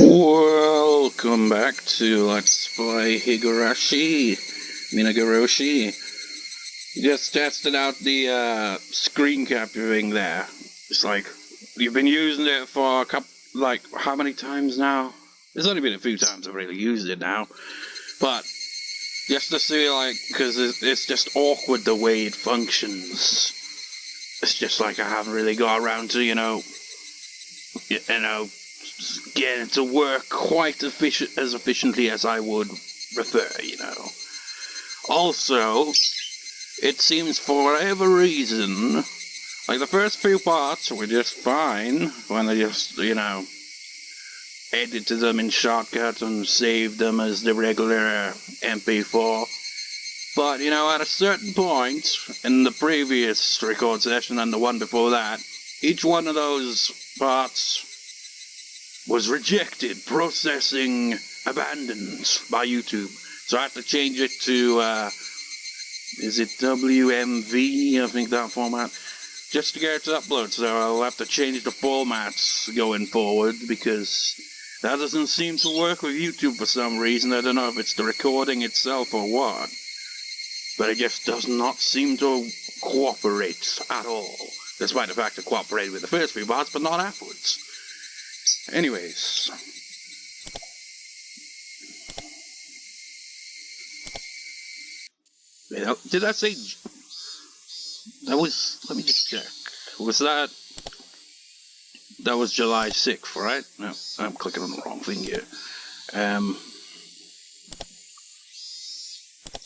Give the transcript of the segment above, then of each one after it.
Welcome back to Let's Play Higurashi, Minagoroshi. Just tested out the screen capturing there. It's like, you've been using it for a couple, like, how many times now? It's only been a few times I've really used it now. But, just to see, like, because it's just awkward the way it functions. It's just like I haven't really got around to, getting it to work quite as efficiently as I would prefer, Also, it seems for whatever reason, like the first few parts were just fine when I just, edited them in Shortcut and saved them as the regular MP4. But, at a certain point, in the previous record session and the one before that, each one of those parts was rejected, processing abandoned by YouTube. So I had to change it to, is it WMV? I think that format. Just to get it to upload, so I'll have to change the formats going forward, because that doesn't seem to work with YouTube for some reason. I don't know if it's the recording itself or what. But it just does not seem to cooperate at all. Despite the fact it cooperated with the first few parts, but not afterwards. Anyways. Did I say... That was... Let me just check. Was that... That was July 6th, right? No, I'm clicking on the wrong thing here. Let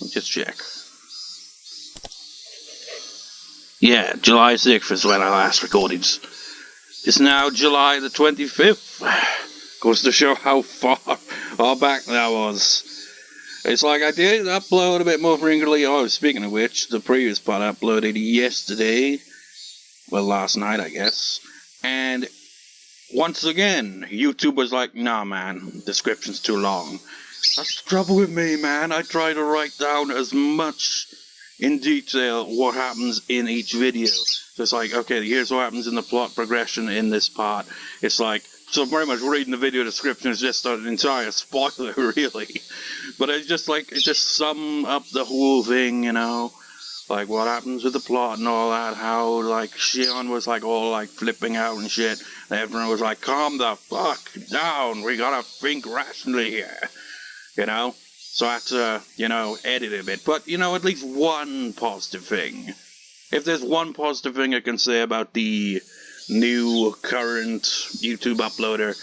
me just check. Yeah, July 6th is when I last recorded. It's now July the 25th. Goes to show how far back that was. It's like I did upload a bit more frequently. Oh, speaking of which, the previous part I uploaded yesterday. Well, last night, I guess. And once again, YouTube was like, nah, man, description's too long. That's the trouble with me, man. I try to write down as much in detail what happens in each video. So it's like, okay, here's what happens in the plot progression in this part. It's like, so very much reading the video description is just an entire spoiler, really. But it's just like, it just sum up the whole thing, like what happens with the plot and all that, how, like, Shion was, like, all, like, flipping out and shit. And everyone was like, calm the fuck down, we gotta think rationally here, So I had to, edit a bit. But, at least one positive thing. If there's one positive thing I can say about the new current YouTube uploader,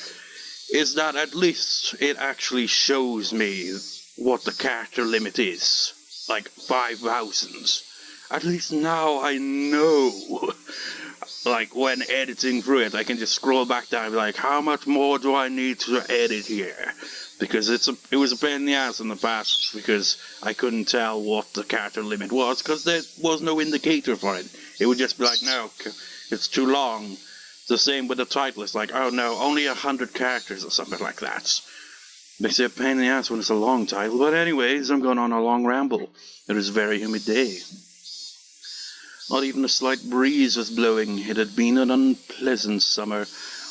is that at least it actually shows me what the character limit is. Like 5,000. At least now I know. Like when editing through it, I can just scroll back down and be like, how much more do I need to edit here? Because it was a pain in the ass in the past, because I couldn't tell what the character limit was, because there was no indicator for it. It would just be like, no, it's too long. The same with the title, it's like, oh no, only 100 characters or something like that. Makes it a pain in the ass when it's a long title, but anyways, I'm going on a long ramble. It was a very humid day. Not even a slight breeze was blowing. It had been an unpleasant summer,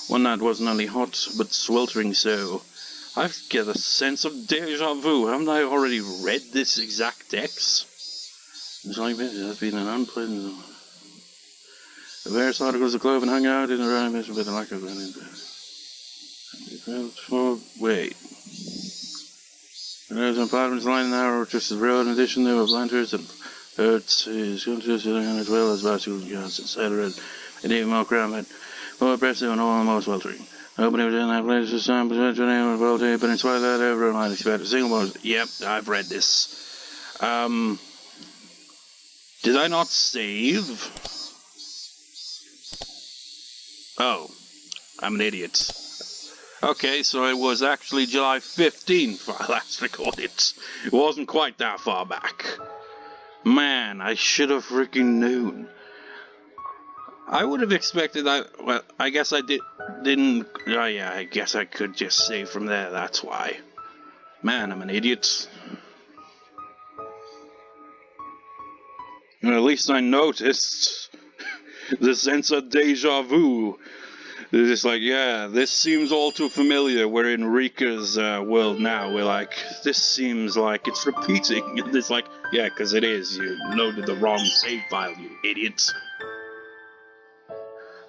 one that wasn't only hot, but sweltering so. I get a sense of deja vu. Haven't I already read this exact text? It's like this. It has been an unpleasant... The various articles of clothing hung out in the round with the lack of... Wait. There was apartments lining the narrow Trist's road. In addition, there were planters and birds, as well as bicycles and cars, etc. And even more crowded, more oppressive and all the most weltering. Nobody was in that place this time, but in spite of that, everyone might expect a single most. Yep, I've read this. Did I not save? Oh, I'm an idiot. Okay, so it was actually July 15th when I last recorded. It wasn't quite that far back. Man, I should have freaking known. I would have expected that. Well, I guess I didn't. Oh yeah, I guess I could just save from there. That's why. Man, I'm an idiot. Well, at least I noticed the sense of deja vu. They're just like, yeah, this seems all too familiar. We're in Rika's world now. We're like, this seems like it's repeating. And it's like, yeah, because it is. You loaded the wrong save file, you idiots.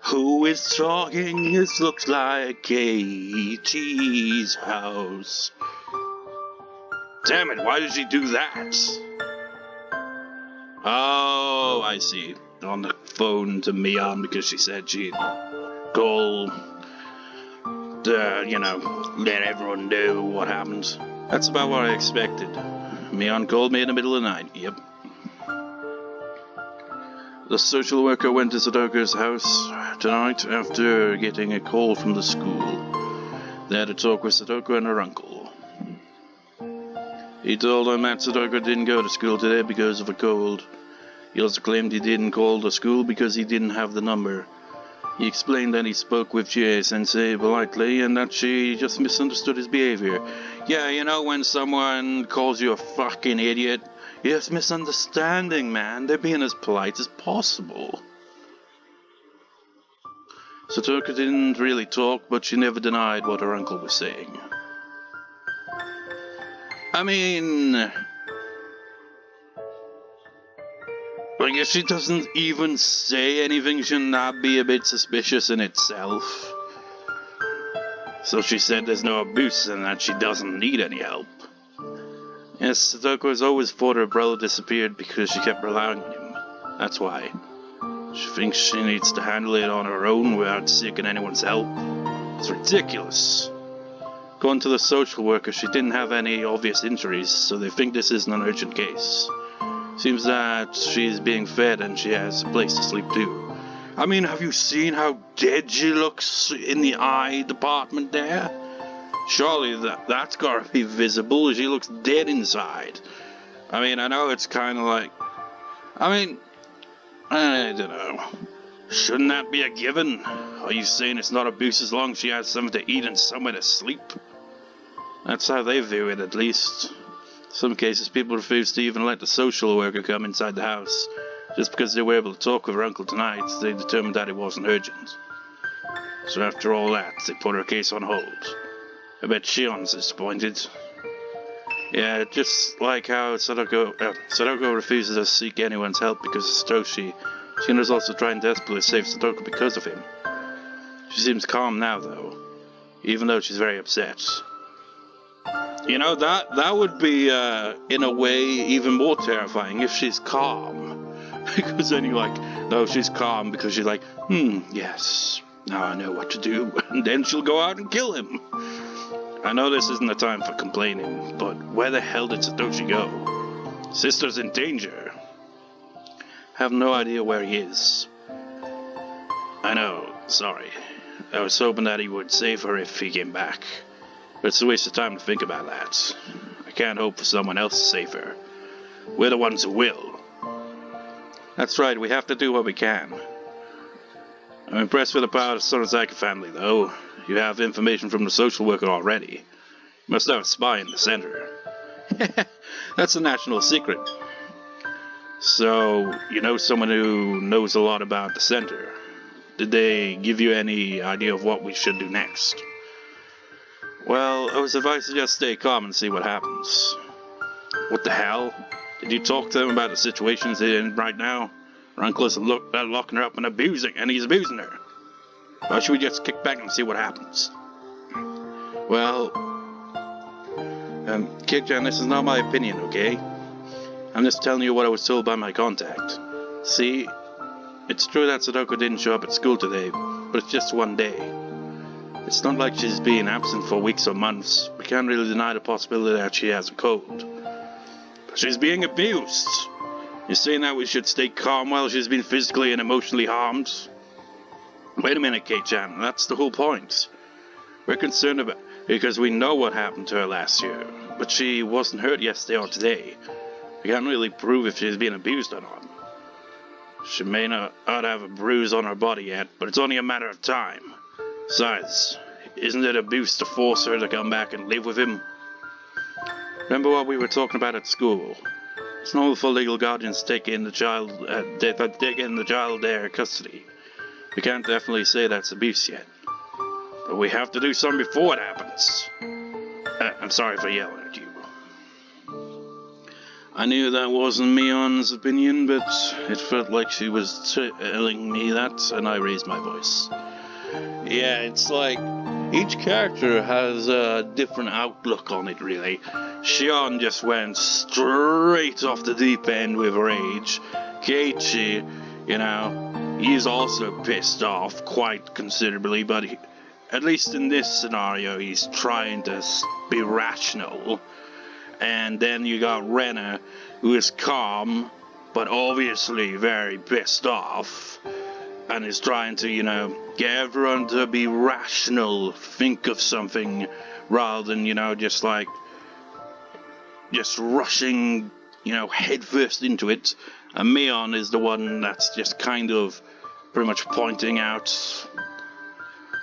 Who is talking? This looks like Keiichi's house. Damn it, why did she do that? Oh, I see. On the phone to Mion because she said she'd call, let everyone know what happened. That's about what I expected. Mion called me in the middle of the night, yep. The social worker went to Satoko's house tonight after getting a call from the school. They had a talk with Satoko and her uncle. He told them that Satoko didn't go to school today because of a cold. He also claimed he didn't call the school because he didn't have the number. He explained that he spoke with Chie-sensei politely and that she just misunderstood his behavior. Yeah, you know when someone calls you a fucking idiot? It's misunderstanding, man. They're being as polite as possible. Satoko didn't really talk, but she never denied what her uncle was saying. I mean, like if she doesn't even say anything, shouldn't that be a bit suspicious in itself? So she said there's no abuse and that she doesn't need any help. Yes, Satoko has always thought her brother disappeared because she kept relying on him. That's why. She thinks she needs to handle it on her own without seeking anyone's help. It's ridiculous. According to the social worker, she didn't have any obvious injuries, so they think this isn't an urgent case. Seems that she's being fed and she has a place to sleep too. I mean, have you seen how dead she looks in the eye department there? Surely that's gotta be visible. She looks dead inside. I mean, I know it's kind of like... I don't know. Shouldn't that be a given? Are you saying it's not abuse as long as she has something to eat and somewhere to sleep? That's how they view it, at least. In some cases, people refuse to even let the social worker come inside the house. Just because they were able to talk with her uncle tonight, they determined that it wasn't urgent. So after all that, they put her case on hold. I bet Shion's disappointed. Yeah, just like how Satoko refuses to seek anyone's help because of Satoshi, Shion is also trying desperately to save Satoko because of him. She seems calm now, though, even though she's very upset. You know, that would be, in a way, even more terrifying if she's calm. Because then you're like, no, she's calm because she's like, yes, now I know what to do. And then she'll go out and kill him. I know this isn't the time for complaining, but where the hell did Satoshi go? Sister's in danger. Have no idea where he is. I know, sorry. I was hoping that he would save her if he came back. But it's a waste of time to think about that. I can't hope for someone else to save her. We're the ones who will. That's right, we have to do what we can. I'm impressed with the power of the Sonozaki family, though. You have information from the social worker already. You must have a spy in the center. That's a national secret. So, you know someone who knows a lot about the center. Did they give you any idea of what we should do next? Well, I was advised to just stay calm and see what happens. What the hell? Did you talk to them about the situations they're in right now? Her uncle is locking her up and he's abusing her. Or should we just kick back and see what happens? Well, Keiichi, this is not my opinion, okay? I'm just telling you what I was told by my contact. See, it's true that Satoko didn't show up at school today, but it's just one day. It's not like she's been absent for weeks or months. We can't really deny the possibility that she has a cold. But she's being abused. You're saying that we should stay calm while she's been physically and emotionally harmed? Wait a minute, Kei-chan, that's the whole point. We're concerned about because we know what happened to her last year, but she wasn't hurt yesterday or today. We can't really prove if she's been abused or not. She may not have a bruise on her body yet, but it's only a matter of time. Besides, isn't it abuse to force her to come back and live with him? Remember what we were talking about at school? It's normal for legal guardians taking the child their custody. We can't definitely say that's abuse yet. But we have to do something before it happens. I'm sorry for yelling at you. I knew that wasn't Mion's opinion, but it felt like she was telling me that, and I raised my voice. Yeah, it's like each character has a different outlook on it, really. Shion just went straight off the deep end with rage. Keiichi, he's also pissed off quite considerably, but at least in this scenario, he's trying to be rational. And then you got Rena, who is calm, but obviously very pissed off, and is trying to, get everyone to be rational, think of something, rather than, just rushing, headfirst into it. And Mion is the one that's just kind of pretty much pointing out.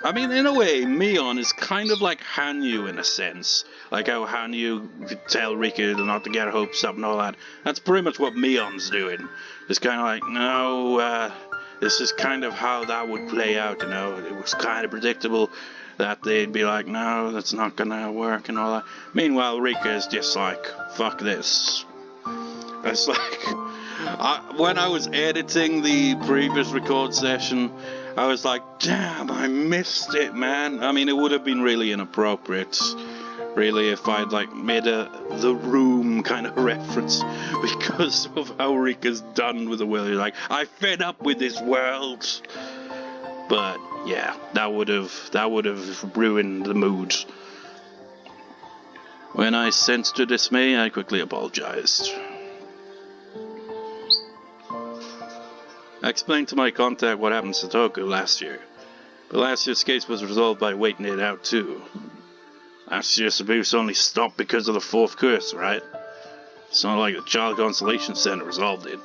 I mean, in a way, Mion is kind of like Hanyu in a sense. Like how Hanyu could tell Rika not to get her hopes up and all that. That's pretty much what Mion's doing. It's kind of like, no, this is kind of how that would play out, It was kind of predictable that they'd be like, no, that's not gonna work and all that. Meanwhile, Rika is just like, fuck this. It's like, when I was editing the previous record session, I was like, damn, I missed it, man. I mean, it would have been really inappropriate, really, if I'd, made The Room kind of reference, because of how Rika's done with the world. Like, I fed up with this world. But, yeah, that would have ruined the mood. When I sensed her dismay, I quickly apologized. I explained to my contact what happened to Satoko last year, but last year's case was resolved by waiting it out too. Last year's abuse only stopped because of the fourth curse, right? It's not like the Child Consolation Center resolved it.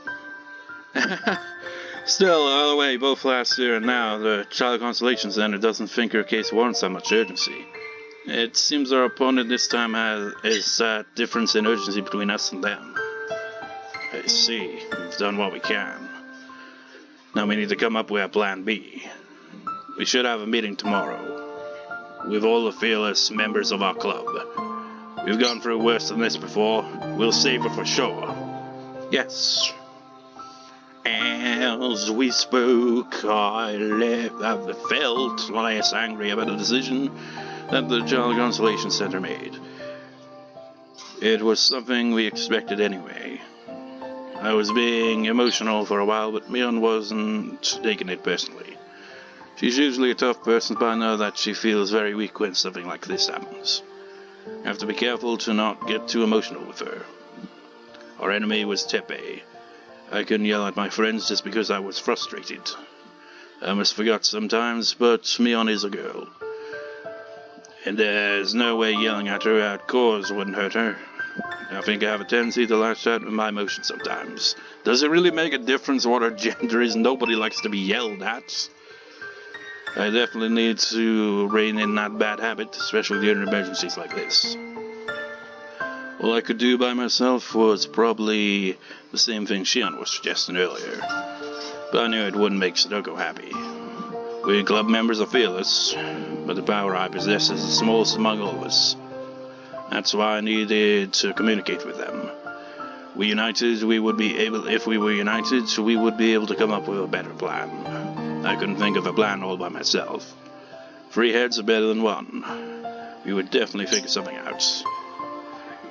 Still, either way, both last year and now, the Child Consolation Center doesn't think her case warrants that much urgency. It seems our opponent this time is a difference in urgency between us and them. I see, we've done what we can. Now we need to come up with a plan B. We should have a meeting tomorrow, with all the fearless members of our club. We've gone through worse than this before. We'll save it for sure. Yes. As we spoke, I felt less angry about the decision that the Child Consolation Center made. It was something we expected anyway. I was being emotional for a while, but Mion wasn't taking it personally. She's usually a tough person, but I know that she feels very weak when something like this happens. I have to be careful to not get too emotional with her. Our enemy was Tepe. I couldn't yell at my friends just because I was frustrated. I must forget sometimes, but Mion is a girl. And there's no way yelling at her out cause wouldn't hurt her. I think I have a tendency to lash out with my emotions sometimes. Does it really make a difference what her gender is? Nobody likes to be yelled at. I definitely need to rein in that bad habit, especially during emergencies like this. All I could do by myself was probably the same thing Shion was suggesting earlier. But I knew it wouldn't make Satoko happy. We club members are fearless, but the power I possess is the smallest among all of us. That's why I needed to communicate with them. If we were united, we would be able to come up with a better plan. I couldn't think of a plan all by myself. 3 heads are better than 1. We would definitely figure something out.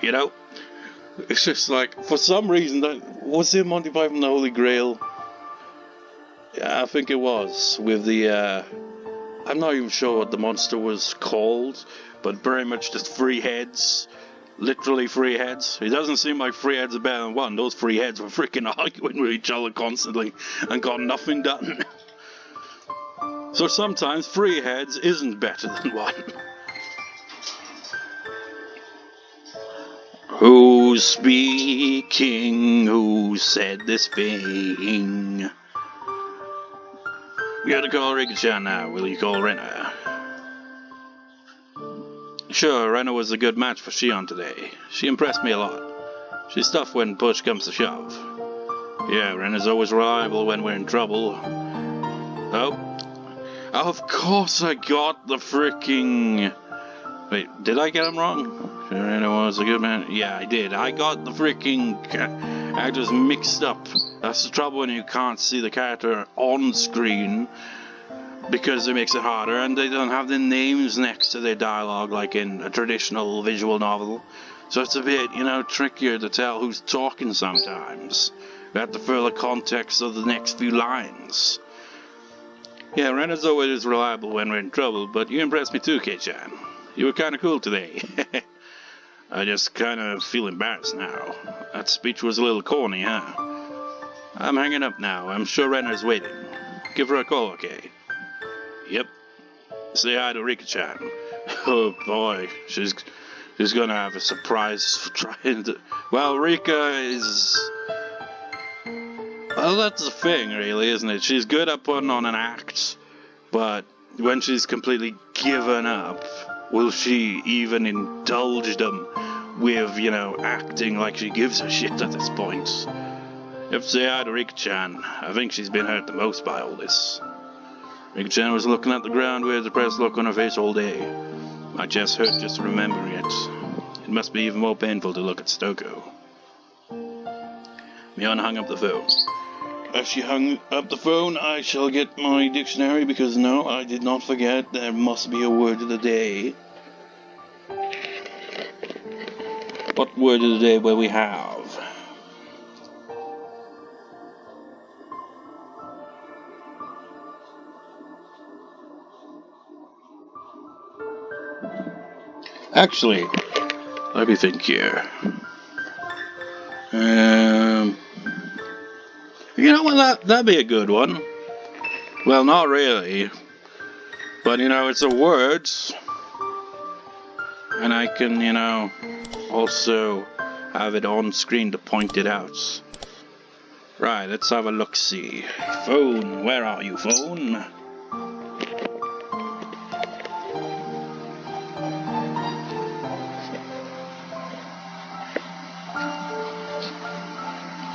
It's just like, for some reason, was it Monty Python and the Holy Grail? Yeah, I think it was, with the, I'm not even sure what the monster was called, but very much just 3 heads. Literally 3 heads. It doesn't seem like 3 heads are better than 1. Those 3 heads were freaking arguing with each other constantly and got nothing done. So sometimes 3 heads isn't better than 1. Who's speaking? Who said this thing? We gotta call Rika-chan now. Will you call Rena? Sure, Rena was a good match for Shion today. She impressed me a lot. She's tough when push comes to shove. Yeah, Rena's always reliable when we're in trouble. Oh, Of course I got the freaking... Wait, did I get him wrong? Rena was a good man. Yeah, I did. I got the freaking actors mixed up. That's the trouble when you can't see the character on screen, because it makes it harder, and they don't have the names next to their dialogue like in a traditional visual novel. So it's a bit, trickier to tell who's talking sometimes. You have to feel the context of the next few lines. Yeah, Rena's always reliable when we're in trouble, but you impressed me too, Keiichi. You were kinda cool today. I just kinda feel embarrassed now. That speech was a little corny, huh? I'm hanging up now. I'm sure Rena's waiting. Give her a call, okay? Yep. Say hi to Rika-chan. Oh boy, she's gonna have a surprise for trying to... Well, Rika is... Well, that's the thing, really, isn't it? She's good at putting on an act, but when she's completely given up, will she even indulge them with, acting like she gives a shit at this point? You have to say hi to Rika-chan. I think she's been hurt the most by all this. Rika-chan was looking at the ground with a depressed look on her face all day. My chest hurt just remembering it. It must be even more painful to look at Satoko. Mion hung up the phone. As she hung up the phone, I shall get my dictionary, because no, I did not forget. There must be a word of the day. What word of the day will we have? Actually, let me think here. You know what, that'd be a good one. Well, not really. But, it's a word. And I can, also have it on screen to point it out. Right, let's have a look-see. Phone, where are you, phone?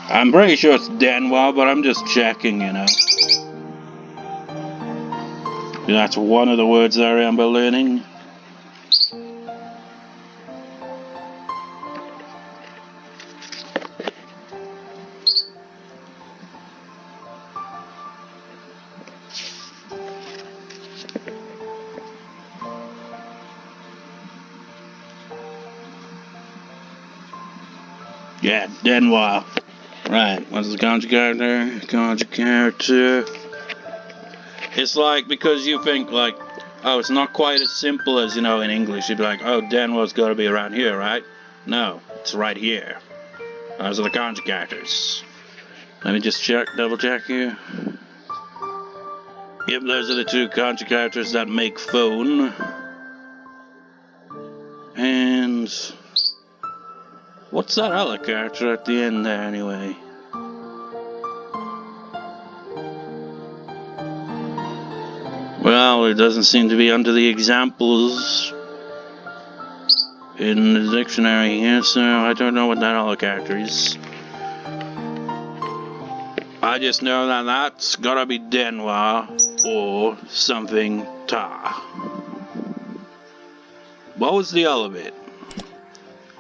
I'm pretty sure it's Denwa, but I'm just checking, That's one of the words I remember learning. Yeah, Denwa. Right, what's the kanji character? Kanji character. It's like, because you think like, oh, it's not quite as simple as, in English. You'd be like, oh, Denwa's gotta be around here, right? No, it's right here. Those are the kanji characters. Let me just double check here. Yep, those are the two kanji characters that make phone. And... what's that other character at the end there, anyway? Well, it doesn't seem to be under the examples in the dictionary here, so I don't know what that other character is. I just know that that's gotta be Denwa or something Ta. What was the other bit?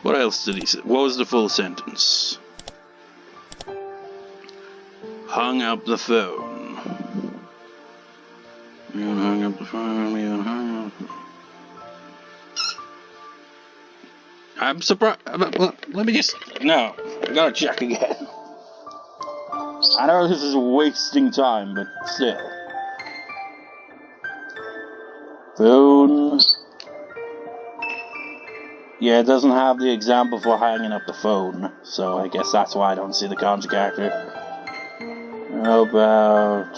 What else did he say? What was the full sentence? Hung up the phone. Mion hung up the phone. Mion hung up. I'm surprised. Let me just. No, I gotta check again. I know this is wasting time, but still. Phone. Yeah, it doesn't have the example for hanging up the phone, so I guess that's why I don't see the kanji character. How about...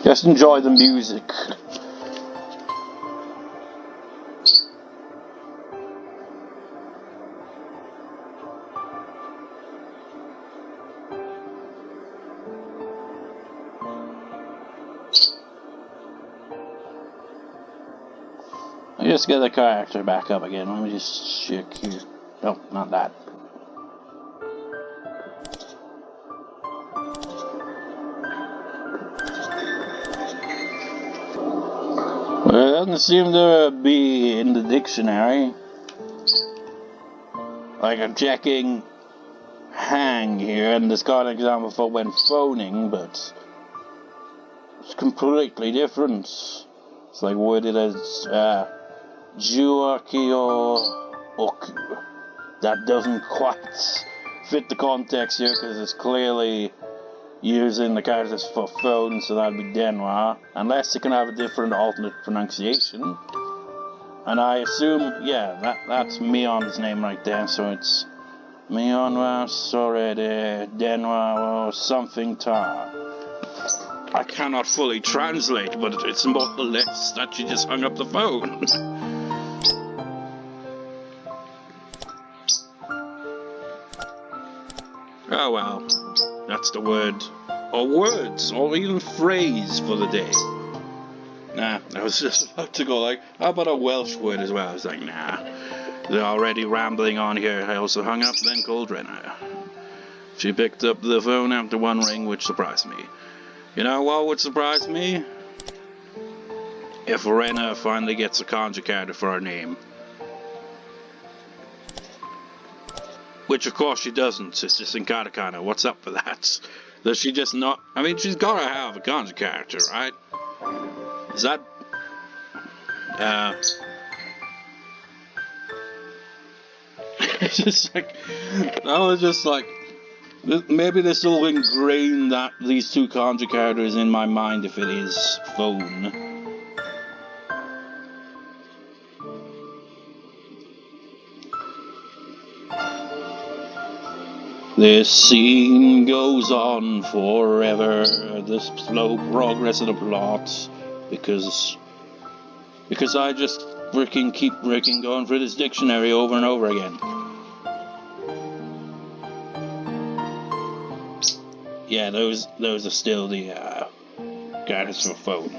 just enjoy the music. just get the character back up again. Let me just check here. Oh, not that. Well, it doesn't seem to be in the dictionary. Like, I'm checking hang here, and there's got an example for when phoning, but it's completely different. It's like worded as juaki or oku. That doesn't quite fit the context here, because it's clearly using the characters for phone, so that'd be denwa, unless it can have a different alternate pronunciation. And I assume, yeah, that's Mion's name right there, so it's Mion wa sorede denwa or something ta. I cannot fully translate, but it's more or less that she just hung up the phone. Oh well, that's the word, or words, or even phrase for the day. Nah, I was just about to go like, how about a Welsh word as well? I was like, nah, they're already rambling on here. I also hung up, then called Rena. She picked up the phone after one ring, which surprised me. You know what would surprise me? If Rena finally gets a kanji character for her name. Which of course she doesn't, it's just in katakana. What's up with that? Does she just not... I mean, she's gotta have a kanji character, right? Is that... it's just like... I was just like... Maybe this will ingrain that these two kanji characters in my mind if it is phone. This scene goes on forever, the slow progress of the plot, because I just keep going through this dictionary over and over again. Yeah, those are still the characters for phone.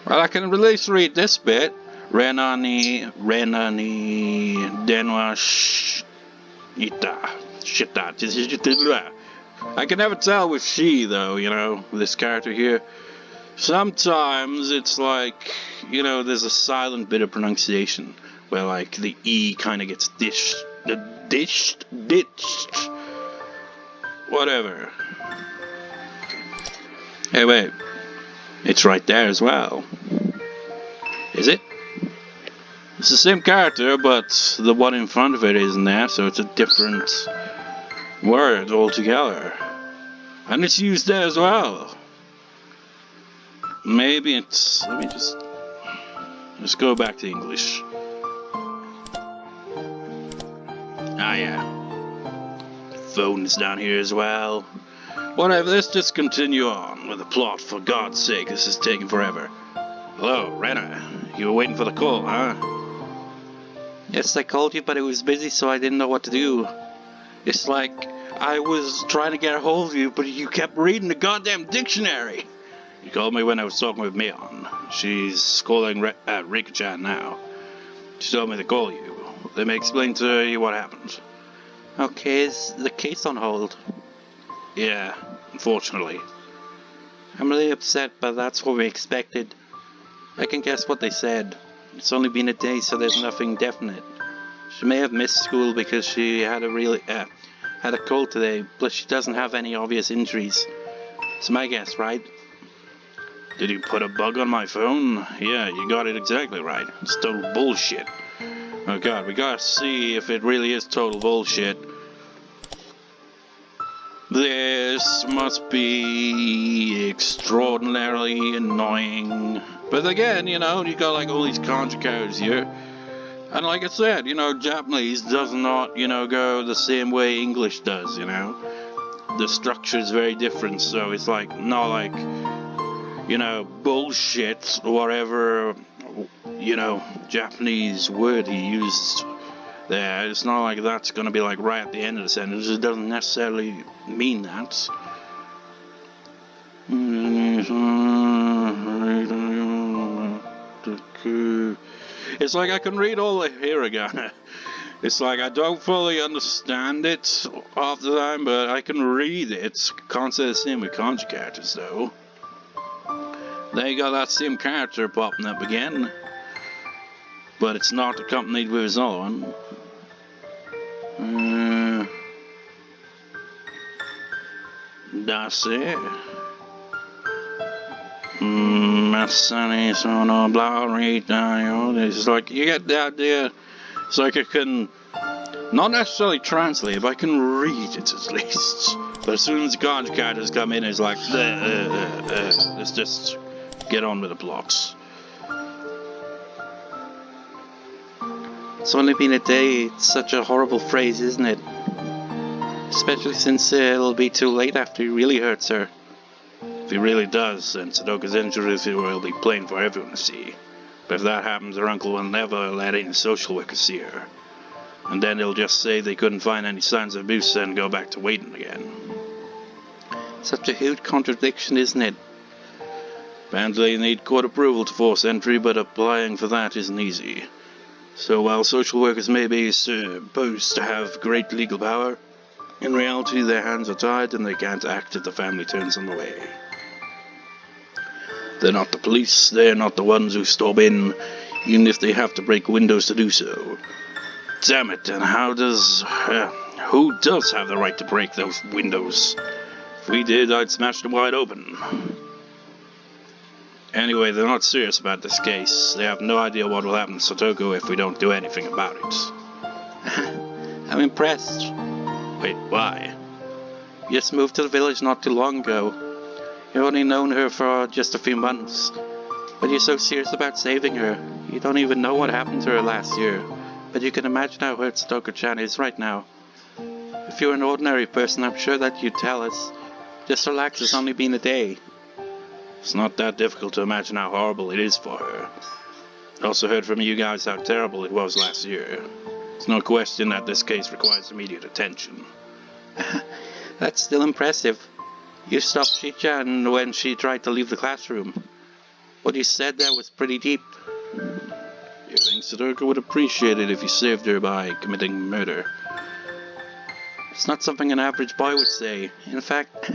Well, I can at least read this bit. Rena ni denwa shita. I can never tell with she, though, you know, this character here. Sometimes it's like, you know, there's a silent bit of pronunciation where, like, the E kind of gets ditched. Whatever. Hey, wait. It's right there as well. Is it? It's the same character, but the one in front of it isn't there, so it's a different word altogether. And it's used there as well. Maybe it's... Let me just go back to English. Ah, yeah. Phone's down here as well. Whatever, let's just continue on with the plot, for God's sake, this is taking forever. Hello, Rena. You were waiting for the call, huh? Yes, I called you, but it was busy, so I didn't know what to do. It's like I was trying to get a hold of you, but you kept reading the goddamn dictionary. You called me when I was talking with Mion. She's calling Rika-chan now. She told me to call you. Let me explain to you what happened. Okay, is the case on hold? Yeah, unfortunately. I'm really upset, but that's what we expected. I can guess what they said. It's only been a day, so there's nothing definite. She may have missed school because she had a cold today, plus she doesn't have any obvious injuries. It's my guess, right? Did you put a bug on my phone? Yeah, you got it exactly right. It's total bullshit. Oh god, we gotta see if it really is total bullshit. This must be extraordinarily annoying. But again, you know, you got like all these kanji characters here. And like I said, you know, Japanese does not, you know, go the same way English does, you know. The structure is very different, so it's like, not like, you know, bullshit, or whatever, you know, Japanese word he used there. It's not like that's gonna be like right at the end of the sentence. It doesn't necessarily mean that. It's like I can read all the hiragana. It's like I don't fully understand it half the time, but I can read it. Can't say the same with kanji characters, though. They got that same character popping up again, but it's not accompanied with his own. That's it. Masani sono blah Rita. It's like, you get the idea. It's like I can not necessarily translate, but I can read it at least. But as soon as the kanji characters come in, it's like, let's just get on with the plots. It's only been a day. It's such a horrible phrase, isn't it? Especially since it'll be too late after he really hurts her. If he really does, then Satoko's injuries will be plain for everyone to see. But if that happens, her uncle will never let any social workers see her. And then he'll just say they couldn't find any signs of abuse and go back to waiting again. Such a huge contradiction, isn't it? Apparently you need court approval to force entry, but applying for that isn't easy. So while social workers may be supposed to have great legal power, in reality their hands are tied and they can't act if the family turns them away. They're not the police, they're not the ones who storm in, even if they have to break windows to do so. Damn it, and who does have the right to break those windows? If we did, I'd smash them wide open. Anyway, they're not serious about this case. They have no idea what will happen to Satoko if we don't do anything about it. I'm impressed. Wait, why? You just moved to the village not too long ago. You've only known her for just a few months. But you're so serious about saving her. You don't even know what happened to her last year. But you can imagine how hurt Satoko-chan is right now. If you're an ordinary person, I'm sure that you'd tell us. Just relax, it's only been a day. It's not that difficult to imagine how horrible it is for her. I also heard from you guys how terrible it was last year. There's no question that this case requires immediate attention. That's still impressive. You stopped Shicha when she tried to leave the classroom. What you said there was pretty deep. You think Satoko would appreciate it if you saved her by committing murder? It's not something an average boy would say. In fact,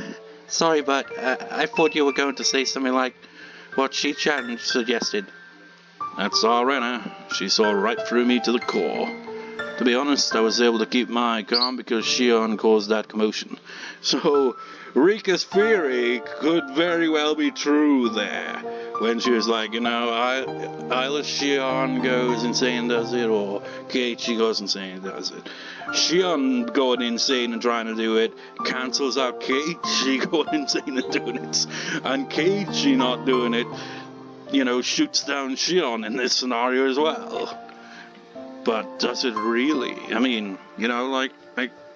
sorry, but I thought you were going to say something like what Shicha suggested. That's all, Rena. She saw right through me to the core. To be honest, I was able to keep my calm because Shion caused that commotion. So, Rika's theory could very well be true there. When she was like, either Shion goes insane and does it, or Keiichi goes insane and does it. Shion going insane and trying to do it cancels out Keiichi going insane and doing it. And Keiichi not doing it, shoots down Shion in this scenario as well. But does it really? I mean, like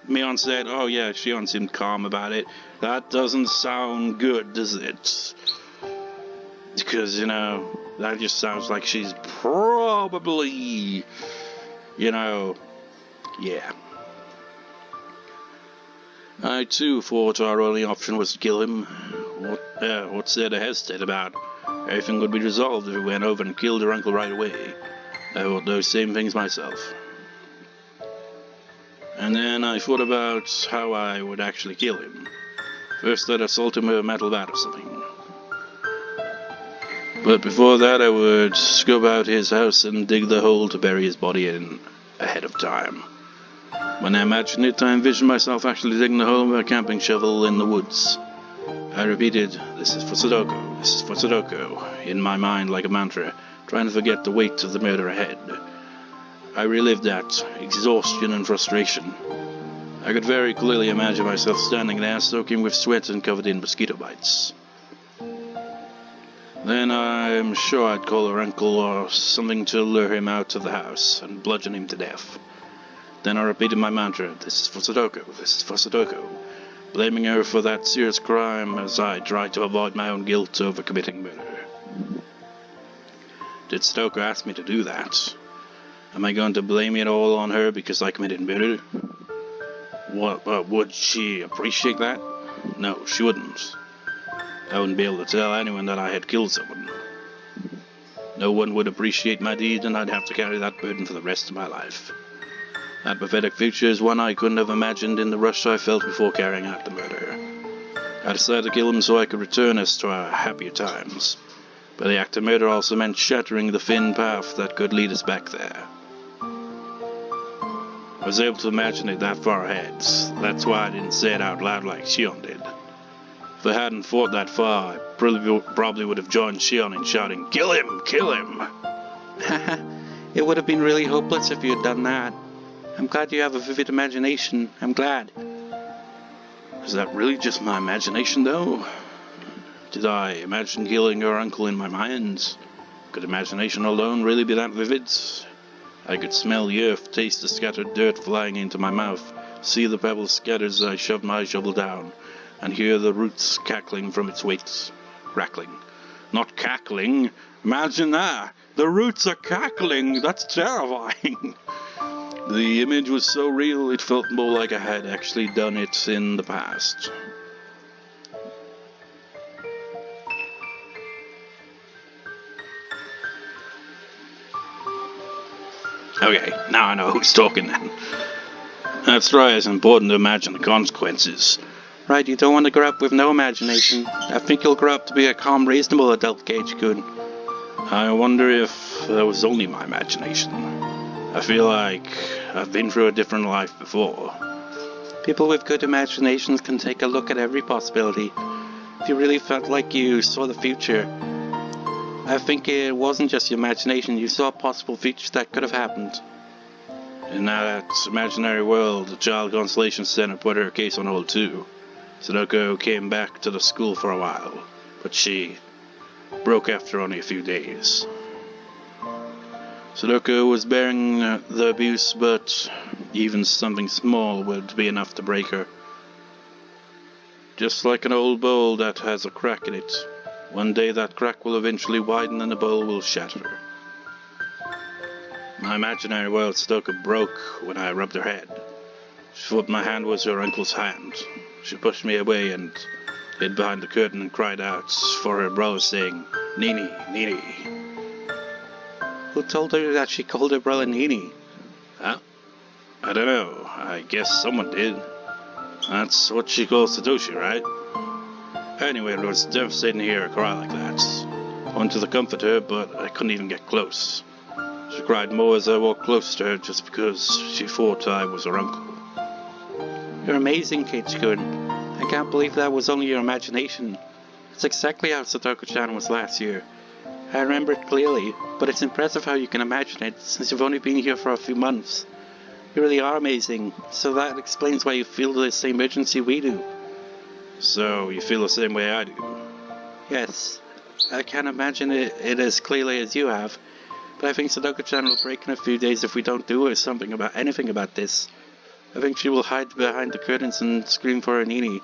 Mion said, oh yeah, Shion seemed calm about it. That doesn't sound good, does it? Because, that just sounds like she's probably, yeah. I too thought our only option was to kill him. What's there to hesitate about? Everything would be resolved if we went over and killed her uncle right away. I thought those same things myself. And then I thought about how I would actually kill him. First I'd assault him with a metal bat or something. But before that I would scope out his house and dig the hole to bury his body in ahead of time. When I imagined it, I envisioned myself actually digging the hole with a camping shovel in the woods. I repeated, "This is for Satoko, this is for Satoko," in my mind like a mantra, trying to forget the weight of the murder ahead. I relived that, exhaustion and frustration. I could very clearly imagine myself standing there, soaking with sweat and covered in mosquito bites. Then I'm sure I'd call her uncle or something to lure him out of the house and bludgeon him to death. Then I repeated my mantra, "This is for Satoko, this is for Satoko," blaming her for that serious crime as I tried to avoid my own guilt over committing murder. Did Satoko ask me to do that? Am I going to blame it all on her because I committed murder? Would she appreciate that? No, she wouldn't. I wouldn't be able to tell anyone that I had killed someone. No one would appreciate my deed, and I'd have to carry that burden for the rest of my life. That pathetic future is one I couldn't have imagined in the rush I felt before carrying out the murder. I decided to kill him so I could return us to our happier times. But the act of murder also meant shattering the thin path that could lead us back there. I was able to imagine it that far ahead. That's why I didn't say it out loud like Shion did. If I hadn't fought that far, I probably would have joined Shion in shouting, "Kill him! Kill him!" It would have been really hopeless if you had done that. I'm glad you have a vivid imagination. I'm glad. Is that really just my imagination, though? Did I imagine killing your uncle in my mind? Could imagination alone really be that vivid? I could smell the earth, taste the scattered dirt flying into my mouth, see the pebbles scattered as I shoved my shovel down, and hear the roots cackling from its weight. Crackling. Not cackling. Imagine that. The roots are cackling. That's terrifying. The image was so real it felt more like I had actually done it in the past. Okay, now I know who's talking then. That's right, it's important to imagine the consequences. Right, you don't want to grow up with no imagination. I think you'll grow up to be a calm, reasonable adult, Keiichi-kun. I wonder if that was only my imagination. I feel like I've been through a different life before. People with good imaginations can take a look at every possibility. If you really felt like you saw the future, I think it wasn't just your imagination, you saw possible futures that could have happened. In that imaginary world, the Child Consultation Center put her case on hold too. Satoko came back to the school for a while, but she broke after only a few days. Satoko was bearing the abuse, but even something small would be enough to break her. Just like an old bowl that has a crack in it. One day that crack will eventually widen and the bowl will shatter. My imaginary world Satoko broke when I rubbed her head. She thought my hand was her uncle's hand. She pushed me away and hid behind the curtain and cried out for her brother, saying, "Nini, Nini." Who told her that she called her brother Nini? Huh? I don't know. I guess someone did. That's what she calls Satoshi, right? Anyway, it was devastating to hear her cry like that. I wanted to comfort her, but I couldn't even get close. She cried more as I walked close to her just because she thought I was her uncle. You're amazing, Keiichi-kun. I can't believe that was only your imagination. It's exactly how Satoko-chan was last year. I remember it clearly, but it's impressive how you can imagine it, since you've only been here for a few months. You really are amazing, so that explains why you feel the same urgency we do. So, you feel the same way I do? Yes. I can't imagine it as clearly as you have, but I think Satoko-chan will break in a few days if we don't do something about anything about this. I think she will hide behind the curtains and scream for her Nini.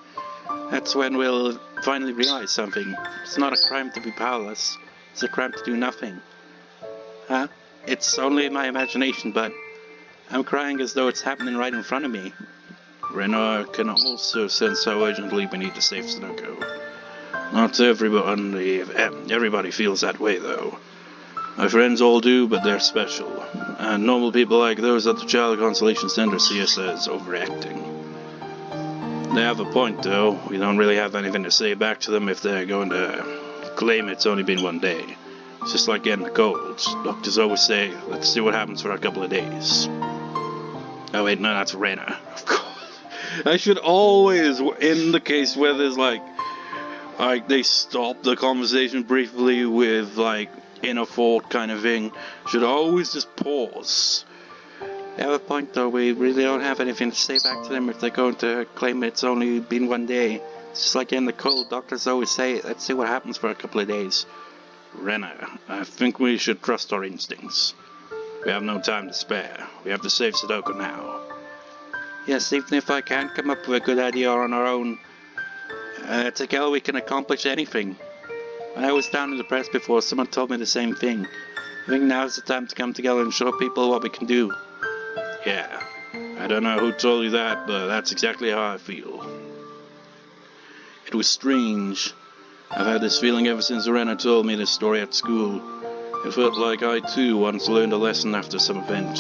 That's when we'll finally realize something. It's not a crime to be powerless. It's a crime to do nothing. Huh? It's only my imagination, but I'm crying as though it's happening right in front of me. Rena can also sense how urgently we need to save Satoko. Not everybody feels that way, though. My friends all do, but they're special. And normal people like those at the Child Consolation Center see us as overacting. They have a point, though. We don't really have anything to say back to them if they're going to claim it's only been one day. It's just like getting a cold. Doctors always say, let's see what happens for a couple of days. Oh wait, no, that's Rena. Of course. I should always, in the case where there's like they stop the conversation briefly with like inner thought kind of thing, should always just pause. They have a point though, we really don't have anything to say back to them if they're going to claim it's only been one day. It's just like in the cold, doctors always say, let's see what happens for a couple of days. Rena, I think we should trust our instincts. We have no time to spare. We have to save Satoko now. Yes, even if I can't come up with a good idea on our own, together we can accomplish anything. When I was down in the press before, someone told me the same thing. I think now's the time to come together and show people what we can do. Yeah, I don't know who told you that, but that's exactly how I feel. It was strange. I've had this feeling ever since Rena told me this story at school. It felt like I too once learned a lesson after some event.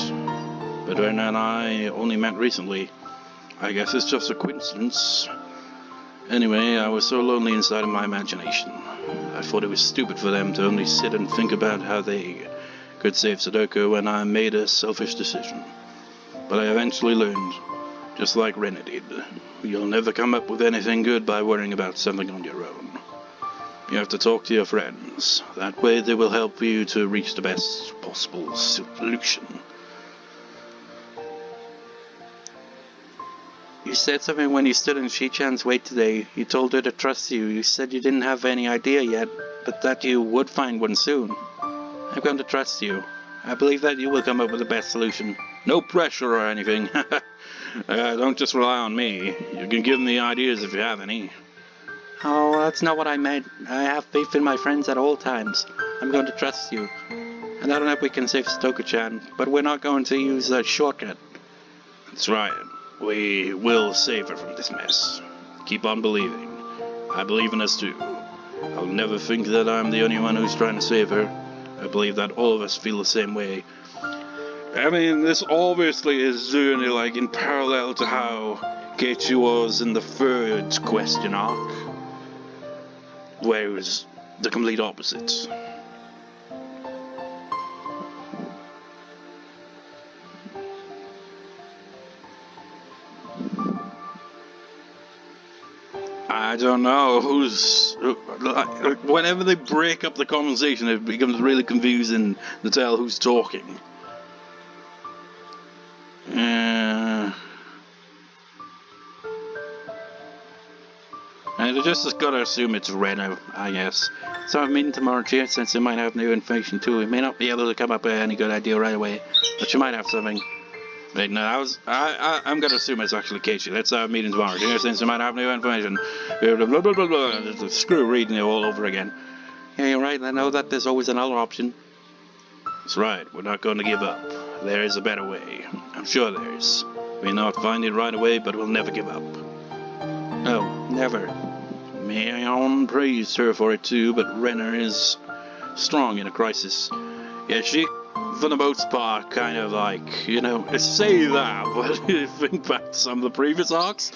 But Rena and I only met recently. I guess it's just a coincidence. Anyway, I was so lonely inside of my imagination. I thought it was stupid for them to only sit and think about how they could save Satoko when I made a selfish decision. But I eventually learned, just like Rena did, you'll never come up with anything good by worrying about something on your own. You have to talk to your friends. That way they will help you to reach the best possible solution. You said something when you stood in Shi-chan's wait today. You told her to trust you. You said you didn't have any idea yet, but that you would find one soon. I'm going to trust you. I believe that you will come up with the best solution. No pressure or anything. Don't just rely on me. You can give me ideas if you have any. Oh, that's not what I meant. I have faith in my friends at all times. I'm going to trust you. And I don't know if we can save Satoko-chan, but we're not going to use a shortcut. That's right. We will save her from this mess. Keep on believing. I believe in us too. I'll never think that I'm the only one who's trying to save her. I believe that all of us feel the same way. I mean, this obviously is doing it like in parallel to how Keiichi was in the third question arc, where it was the complete opposite. I don't know who's. Whenever they break up the conversation, it becomes really confusing to tell who's talking. I just gotta assume it's Rena, I guess. So I'm meeting tomorrow, Chia, since they might have new information too. We may not be able to come up with any good idea right away, but she might have something. Wait, no, I'm gonna assume it's actually Keiichi. Let's have a meeting tomorrow. Since we might have new information. Blah, blah, blah, blah, blah. Screw reading it all over again. Yeah, you're right. I know that there's always another option. That's right. We're not going to give up. There is a better way. I'm sure there is. We may not find it right away, but we'll never give up. No, never. Mion praised her for it too, but Rena is strong in a crisis. Yeah, she, for the most part, kind of like, say that, but you think back to some of the previous arcs,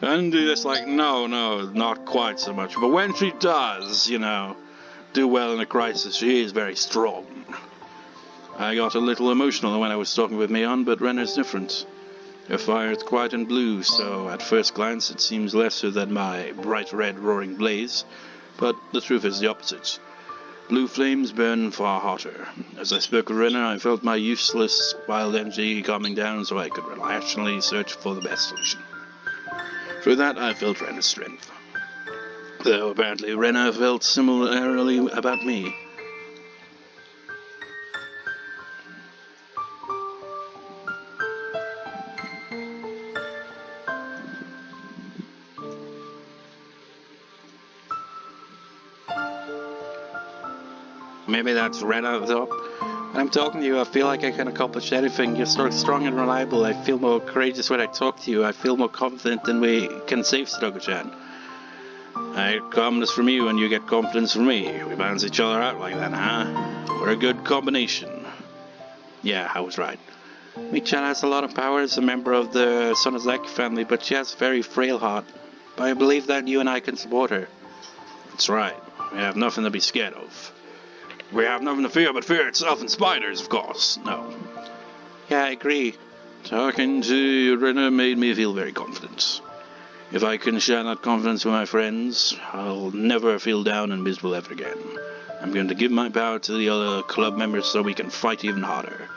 and it's like, no, not quite so much. But when she does, do well in a crisis, she is very strong. I got a little emotional when I was talking with Mion, but Rena's different. Her fire is quiet and blue, so at first glance it seems lesser than my bright red roaring blaze, but the truth is the opposite. Blue flames burn far hotter. As I spoke with Rena, I felt my useless wild energy calming down so I could rationally search for the best solution. Through that, I felt Rena's strength. Though apparently Rena felt similarly about me. Maybe that's Rena, though. When I'm talking to you, I feel like I can accomplish anything. You're so strong and reliable. I feel more courageous when I talk to you. I feel more confident than we can save Satoko-chan. I get calmness from you and you get confidence from me. We balance each other out like that, huh? We're a good combination. Yeah, I was right. Mi-chan has a lot of power as a member of the Sonozaki family, but she has a very frail heart. But I believe that you and I can support her. That's right. We have nothing to be scared of. We have nothing to fear but fear itself and spiders, of course. No. Yeah, I agree. Talking to you, Rena, made me feel very confident. If I can share that confidence with my friends, I'll never feel down and miserable ever again. I'm going to give my power to the other club members so we can fight even harder.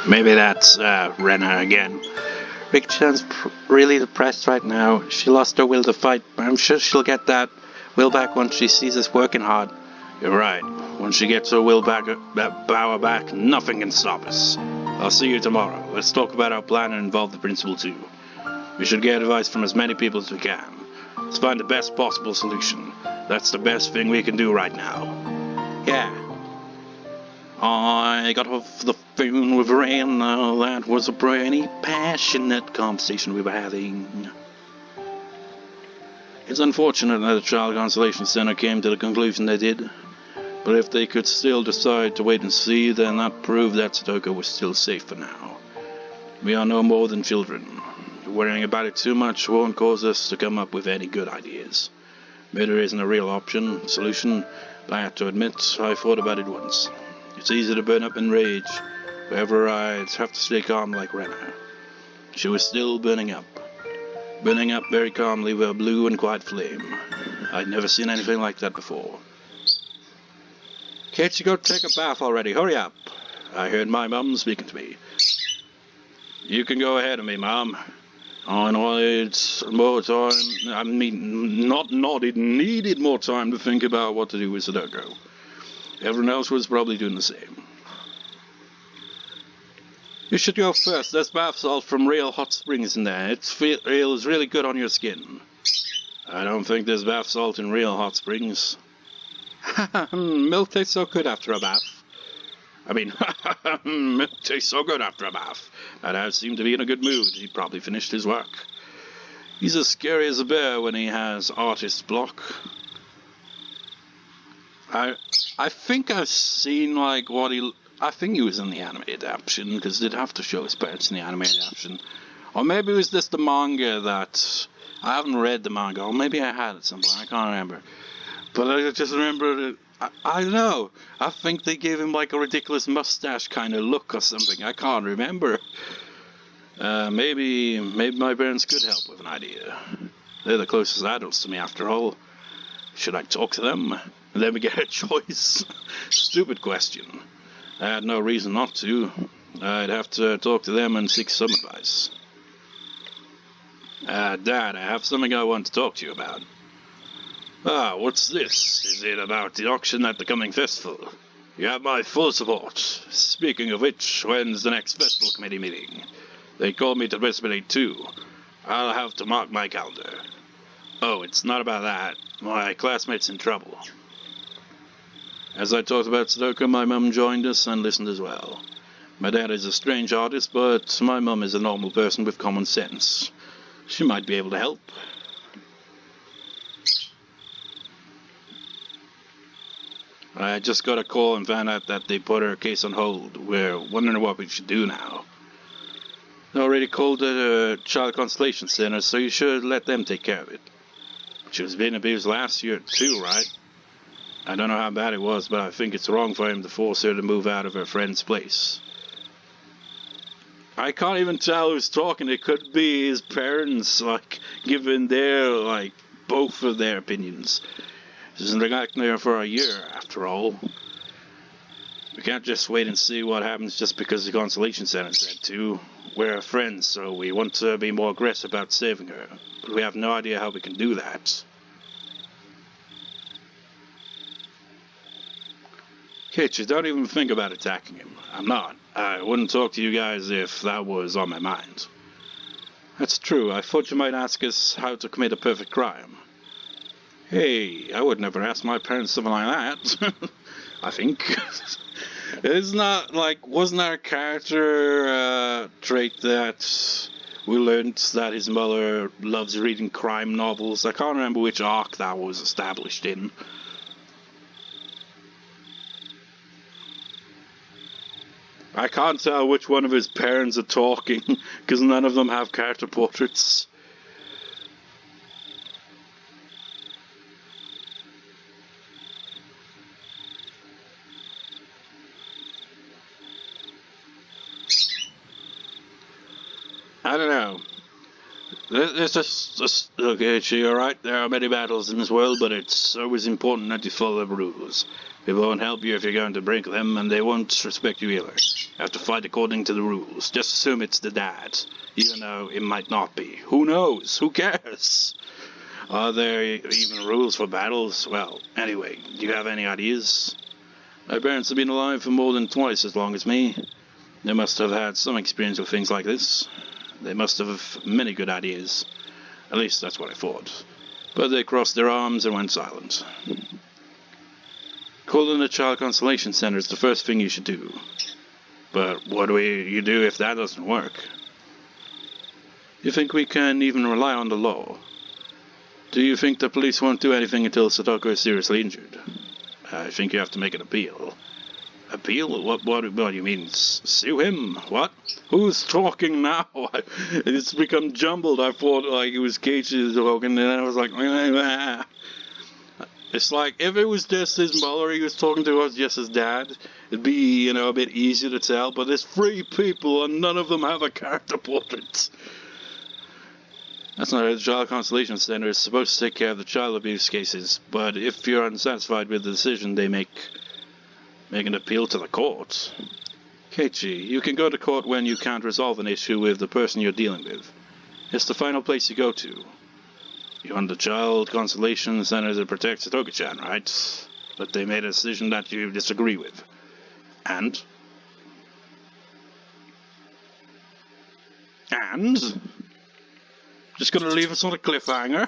Maybe that's Rena again. Rika-chan's really depressed right now. She lost her will to fight, but I'm sure she'll get that will back once she sees us working hard. You're right. Once she gets her will back, that power back, nothing can stop us. I'll see you tomorrow. Let's talk about our plan and involve the principal too. We should get advice from as many people as we can. Let's find the best possible solution. That's the best thing we can do right now. Yeah. I got off the phone with Rena. That was a pretty passionate conversation we were having. It's unfortunate that the Child Consolation Center came to the conclusion they did, but if they could still decide to wait and see, then that proved that Satoko was still safe for now. We are no more than children. Worrying about it too much won't cause us to come up with any good ideas. Murder isn't a real solution, but I have to admit, I thought about it once. It's easy to burn up in rage. However, I'd have to stay calm like Rena. She was still burning up very calmly with a blue and quiet flame. I'd never seen anything like that before. Keiichi, go take a bath already, hurry up. I heard my mum speaking to me. You can go ahead of me, Mom. I needed more time. Needed more time to think about what to do with Satoko. Everyone else was probably doing the same. You should go first. There's bath salt from real hot springs in there. It feels really good on your skin. I don't think there's bath salt in real hot springs. Milk tastes so good after a bath. Milk tastes so good after a bath. And I seem to be in a good mood. He probably finished his work. He's as scary as a bear when he has artist block. I think I've seen I think he was in the anime adaptation, because they'd have to show his parents in the anime adaptation. Or maybe it was just the manga that... I haven't read the manga, or maybe I had it somewhere, I can't remember. But I just remember it. I don't know. I think they gave him like a ridiculous mustache kind of look or something. I can't remember. Maybe my parents could help with an idea. They're the closest adults to me after all. Should I talk to them? And then we get a choice? Stupid question. I had no reason not to. I'd have to talk to them and seek some advice. Dad, I have something I want to talk to you about. What's this? Is it about the auction at the coming festival? You have my full support. Speaking of which, when's the next festival committee meeting? They called me to participate too. I'll have to mark my calendar. Oh, it's not about that. My classmate's in trouble. As I talked about Satoko, my mum joined us and listened as well. My dad is a strange artist, but my mum is a normal person with common sense. She might be able to help. I just got a call and found out that they put her case on hold. We're wondering what we should do now. I already called the Child Consolation Center, so you should let them take care of it. She was being abused last year too, right? I don't know how bad it was, but I think it's wrong for him to force her to move out of her friend's place. I can't even tell who's talking. It could be his parents, giving their, both of their opinions. She's been neglecting her for a year, after all. We can't just wait and see what happens just because the Consolation Center said to. We're friends, so we want to be more aggressive about saving her. But we have no idea how we can do that. Keiichi, don't even think about attacking him. I'm not. I wouldn't talk to you guys if that was on my mind. That's true. I thought you might ask us how to commit a perfect crime. Hey, I would never ask my parents something like that. I think. It's not wasn't our character trait that we learned that his mother loves reading crime novels? I can't remember which arc that was established in. I can't tell which one of his parents are talking, because none of them have character portraits. I don't know. There's just okay, you're right, there are many battles in this world, but it's always important that you follow the rules. People won't help you if you're going to break them, and they won't respect you either. You have to fight according to the rules. Just assume it's the dad, even though it might not be. Who knows? Who cares? Are there even rules for battles? Well, anyway, do you have any ideas? My parents have been alive for more than twice as long as me. They must have had some experience with things like this. They must have many good ideas. At least that's what I thought. But they crossed their arms and went silent. Calling the Child Consolation Center is the first thing you should do. But what do you do if that doesn't work? You think we can even rely on the law? Do you think the police won't do anything until Satoko is seriously injured? I think you have to make an appeal. Appeal? What do you mean? Sue him? What? Who's talking now? It's become jumbled. I thought like it was Keiichi talking, and then I was like, it's like if it was just his mother he was talking to, or just his dad, it'd be, a bit easier to tell. But there's 3 people, and none of them have a character portrait. That's not it. The Child Consultation Center is supposed to take care of the child abuse cases, but if you're unsatisfied with the decision they make an appeal to the courts. Keiichi, you can go to court when you can't resolve an issue with the person you're dealing with. It's the final place you go to. You're on the Child Consolation Center to protect Satoko-chan, right? But they made a decision that you disagree with. And? Just gonna leave us on a cliffhanger?